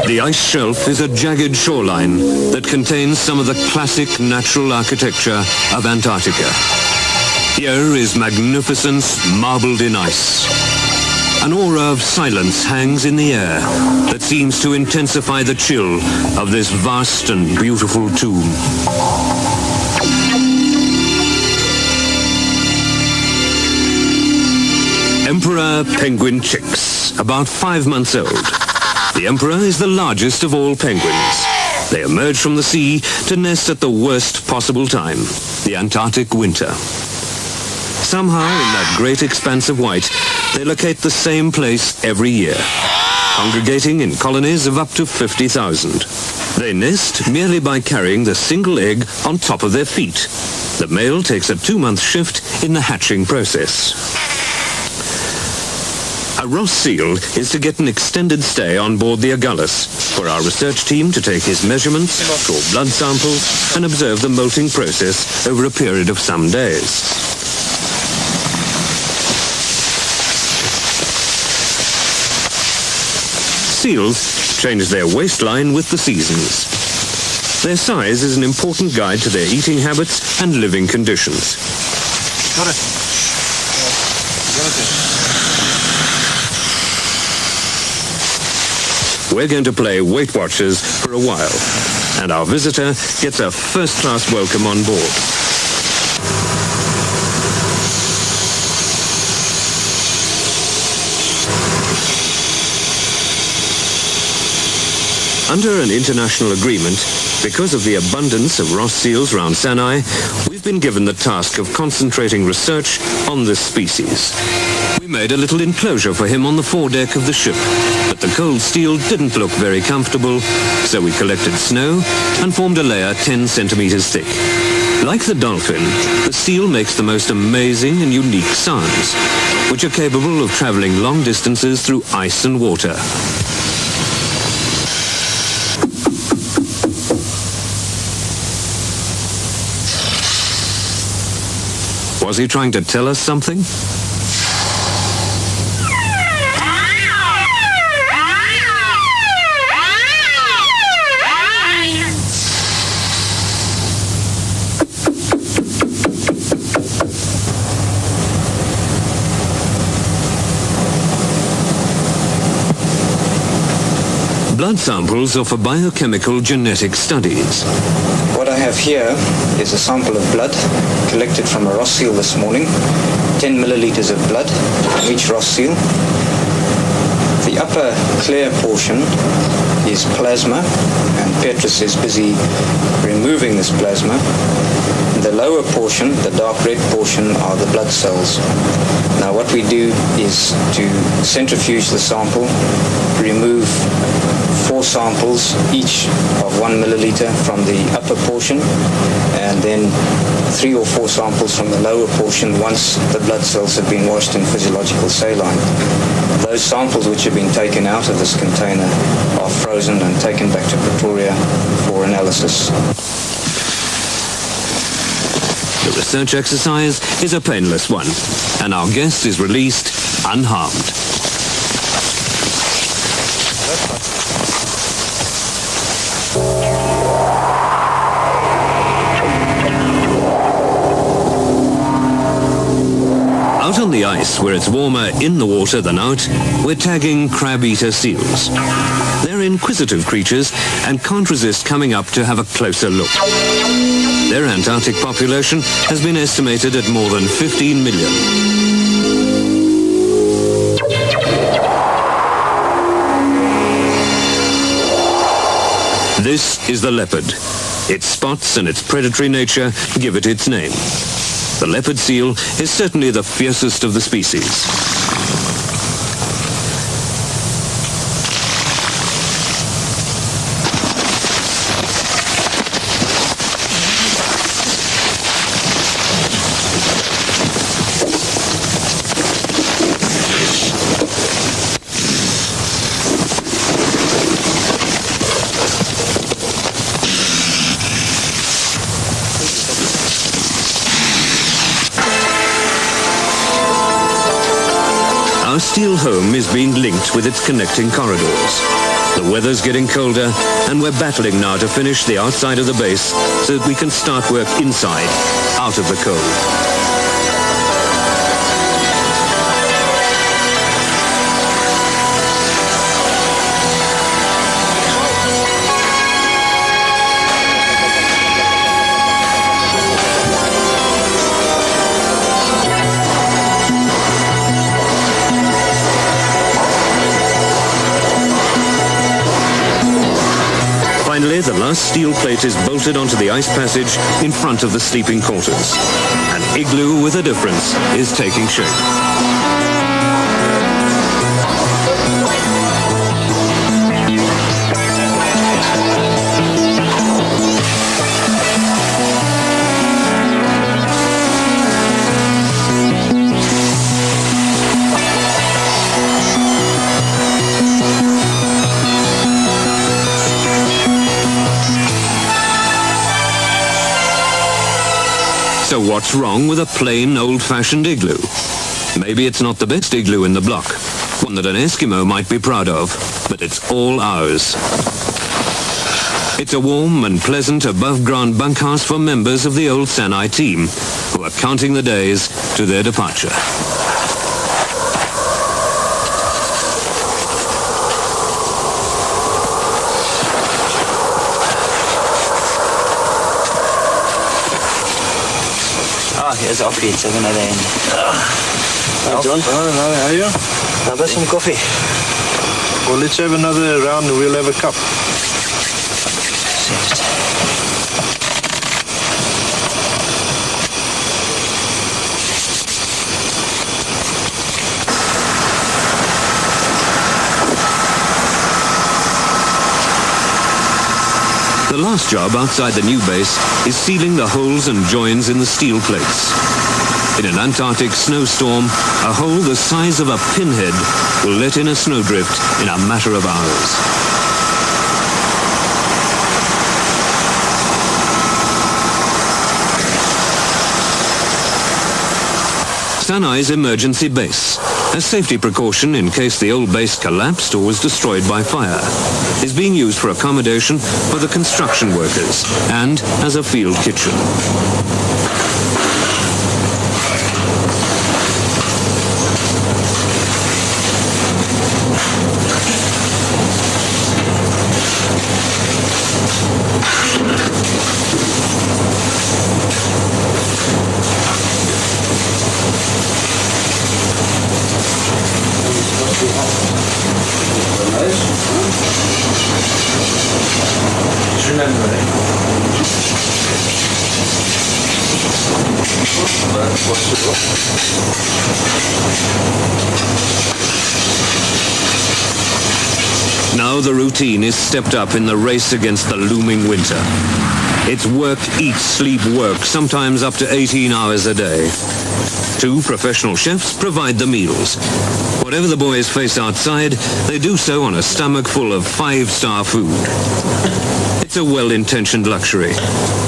The ice shelf is a jagged shoreline that contains some of the classic natural architecture of Antarctica. Here is magnificence marbled in ice. An aura of silence hangs in the air that seems to intensify the chill of this vast and beautiful tomb. Emperor penguin chicks, about 5 months old. The emperor is the largest of all penguins. They emerge from the sea to nest at the worst possible time, the Antarctic winter. Somehow, in that great expanse of white, they locate the same place every year. congregating in colonies of up to 50,000. They nest merely by carrying the single egg on top of their feet. The male takes a 2-month shift in the hatching process. A Ross seal is to get an extended stay on board the Agulhas for our research team to take his measurements, draw blood samples and observe the molting process over a period of some days. Seals change their waistline with the seasons. Their size is an important guide to their eating habits and living conditions. Got it. We're going to play Weight Watchers for a while, and our visitor gets a first-class welcome on board. Under an international agreement, because of the abundance of Ross seals around SANAE, we've been given the task of concentrating research on this species. We made a little enclosure for him on the foredeck of the ship, but the cold steel didn't look very comfortable, so we collected snow and formed a layer 10 centimeters thick. Like the dolphin, the seal makes the most amazing and unique sounds, which are capable of traveling long distances through ice and water. Was he trying to tell us something? Blood samples are for biochemical genetic studies. What I have here is a sample of blood collected from a Ross seal this morning, 10 milliliters of blood from each Ross seal. The upper clear portion is plasma, and Petrus is busy removing this plasma. The lower portion, the dark red portion, are the blood cells. Now what we do is to centrifuge the sample, remove 4 samples, each of 1 milliliter from the upper portion, and then 3 or 4 samples from the lower portion once the blood cells have been washed in physiological saline. Those samples which have been taken out of this container are frozen and taken back to Pretoria for analysis. The research exercise is a painless one, and our guest is released unharmed. Out on the ice, where it's warmer in the water than out, we're tagging crab-eater seals. They're inquisitive creatures and can't resist coming up to have a closer look. Their Antarctic population has been estimated at more than 15 million. This is the leopard. Its spots and its predatory nature give it its name. The leopard seal is certainly the fiercest of the species. Our steel home is being linked with its connecting corridors. The weather's getting colder, and we're battling now to finish the outside of the base so that we can start work inside, out of the cold. Finally, the last steel plate is bolted onto the ice passage in front of the sleeping quarters. An igloo with a difference is taking shape. What's wrong with a plain, old-fashioned igloo? Maybe it's not the best igloo in the block, one that an Eskimo might be proud of, but it's all ours. It's a warm and pleasant above-ground bunkhouse for members of the old SANAE team, who are counting the days to their departure. Here's Offie, it's another end. Hi, John. How are you? Now there's some coffee. Well, let's have another round and we'll have a cup. The last job outside the new base is sealing the holes and joins in the steel plates. In an Antarctic snowstorm, a hole the size of a pinhead will let in a snowdrift in a matter of hours. SANAE's emergency base, a safety precaution in case the old base collapsed or was destroyed by fire, is being used for accommodation for the construction workers and as a field kitchen. Now the routine is stepped up in the race against the looming winter. It's work, eat, sleep, work, sometimes up to 18 hours a day. 2 professional chefs provide the meals. Whatever the boys face outside, they do so on a stomach full of 5-star food. It's a well-intentioned luxury,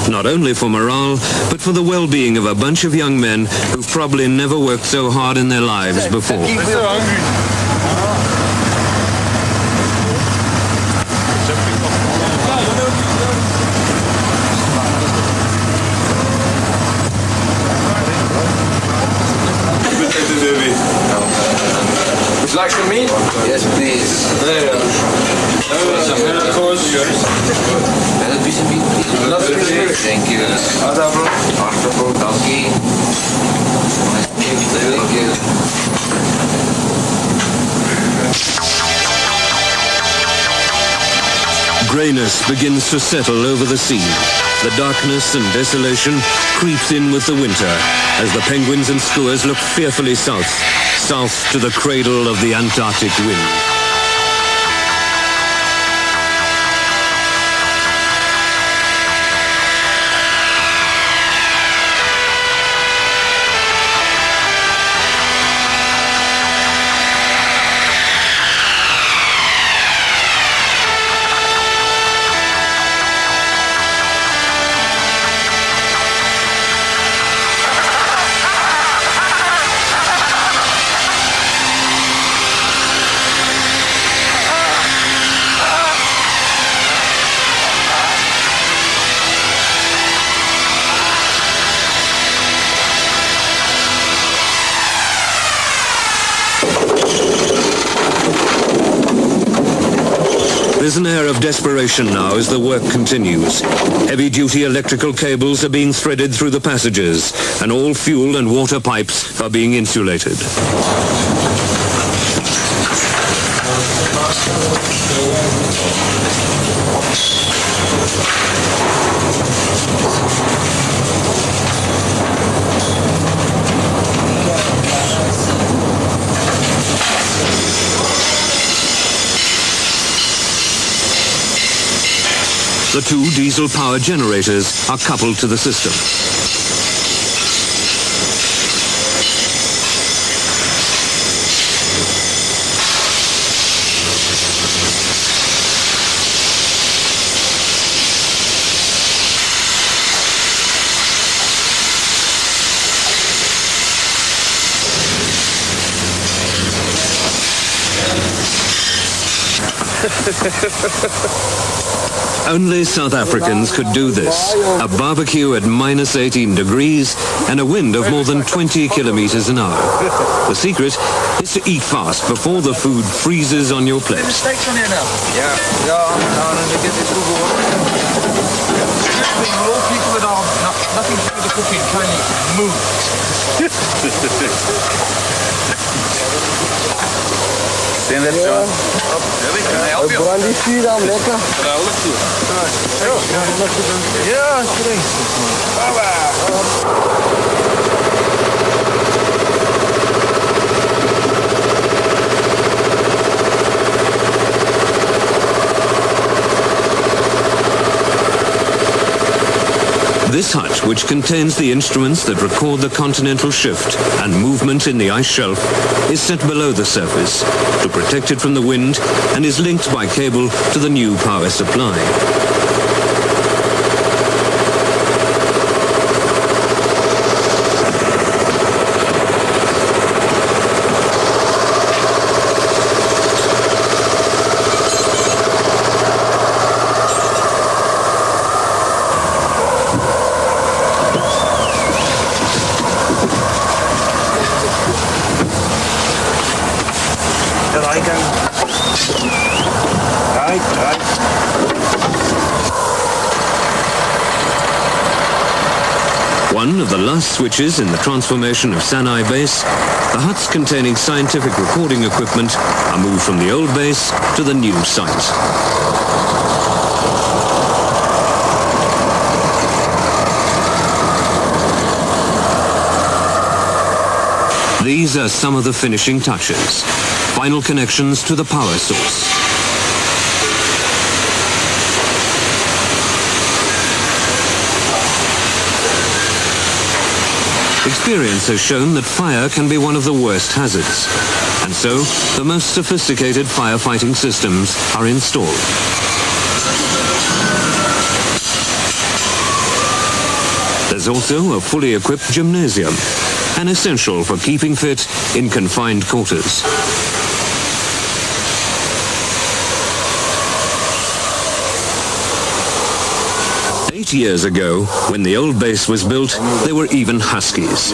not only for morale, but for the well-being of a bunch of young men who've probably never worked so hard in their lives before. Would you like some meat? Yes, please. Thank you. Hartevol, dankie. Thank you. Greyness begins to settle over the sea. The darkness and desolation creeps in with the winter as the penguins and skuas look fearfully south to the cradle of the Antarctic wind. There's an air of desperation now as the work continues. Heavy-duty electrical cables are being threaded through the passages, and all fuel and water pipes are being insulated. The 2 diesel-powered generators are coupled to the system. Only South Africans could do this. A barbecue at minus 18 degrees and a wind of more than 20 kilometers an hour. The secret is to eat fast before the food freezes on your plate. Steaks on here now? Yeah. Dan get dit all people that are nothing to do with the cooking, kindly move. Sien dit so? Brandy vuur dan, lekker. Ja, streng. This hut, which contains the instruments that record the continental shift and movement in the ice shelf, is set below the surface to protect it from the wind and is linked by cable to the new power supply. One of the last switches in the transformation of SANAE base, the huts containing scientific recording equipment are moved from the old base to the new site. These are some of the finishing touches. Final connections to the power source. Experience has shown that fire can be one of the worst hazards, and so the most sophisticated firefighting systems are installed. There's also a fully equipped gymnasium, an essential for keeping fit in confined quarters. 8 years ago, when the old base was built, there were even huskies.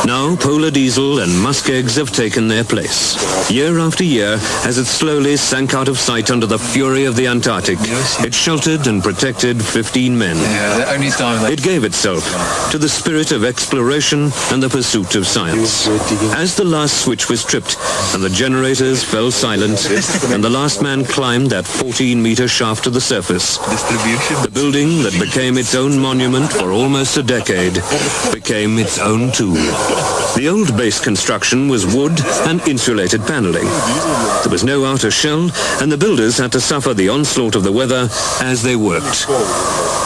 Now, polar diesel and muskegs have taken their place. Year after year, as it slowly sank out of sight under the fury of the Antarctic, it sheltered and protected 15 men. It gave itself to the spirit of exploration and the pursuit of science. As the last switch was tripped and the generators fell silent and the last man climbed that 14-meter shaft to the surface, the building that became its own monument for almost a decade became its own tomb. The old base construction was wood and insulated paneling. There was no outer shell, and the builders had to suffer the onslaught of the weather as they worked.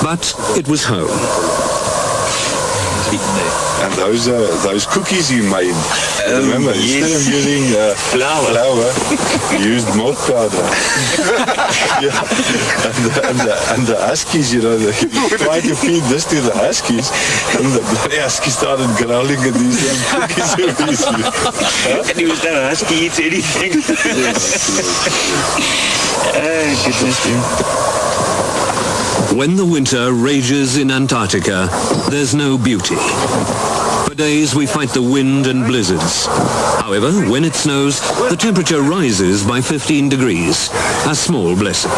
But it was home. And those cookies you made, remember, instead of using flour, you used milk powder. Yeah. And the huskies, you know, they tried to feed this to the huskies, and the bloody huskies started growling at these cookies. And he was that husky eats anything. Oh, goodness me. When the winter rages in Antarctica, there's no beauty. For days we fight the wind and blizzards. However, when it snows, the temperature rises by 15 degrees, a small blessing.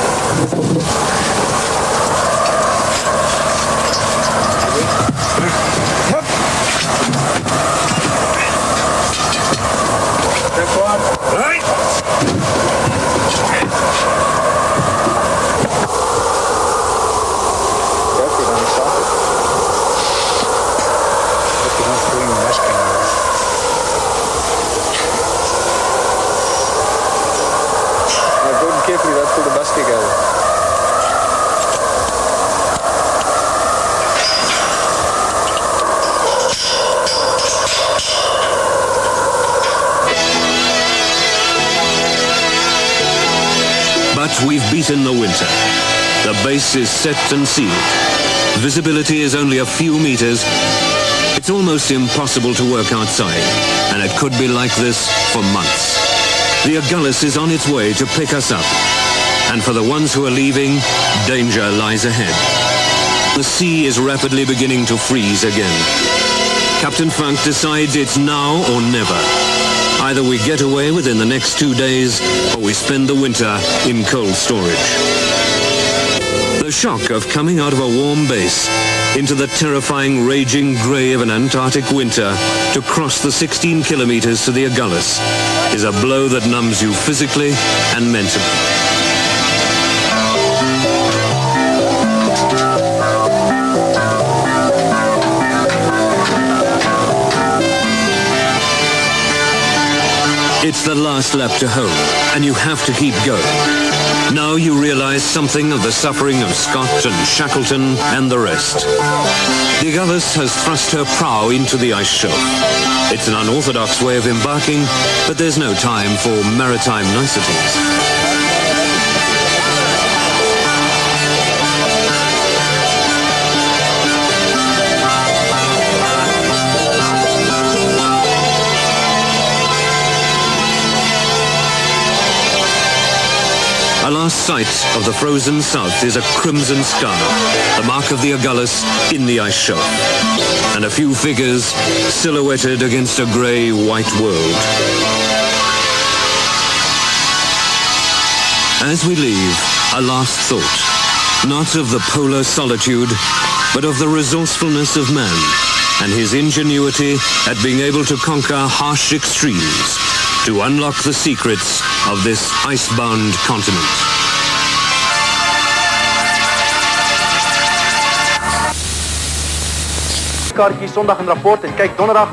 But we've beaten the winter. The base is set and sealed. Visibility is only a few meters. It's almost impossible to work outside, and it could be like this for months. The Agulhas is on its way to pick us up, And for the ones who are leaving, danger lies ahead. The sea is rapidly beginning to freeze again. Captain Funk decides it's now or never. Either we get away within the next 2 days, or we spend the winter in cold storage. The shock of coming out of a warm base into the terrifying raging grey of an Antarctic winter to cross the 16 kilometers to the Agulhas is a blow that numbs you physically and mentally. It's the last lap to home, and you have to keep going. Now you realize something of the suffering of Scott and Shackleton and the rest. The Agulhas has thrust her prow into the ice shelf. It's an unorthodox way of embarking, but there's no time for maritime niceties. A last sight of the frozen south is a crimson scar, the mark of the Agulhas in the ice shelf, and a few figures silhouetted against a grey-white world. As we leave, a last thought, not of the polar solitude, but of the resourcefulness of man and his ingenuity at being able to conquer harsh extremes to unlock the secrets of this icebound continent. Kaartjes zondag een rapport en kijk donderdag.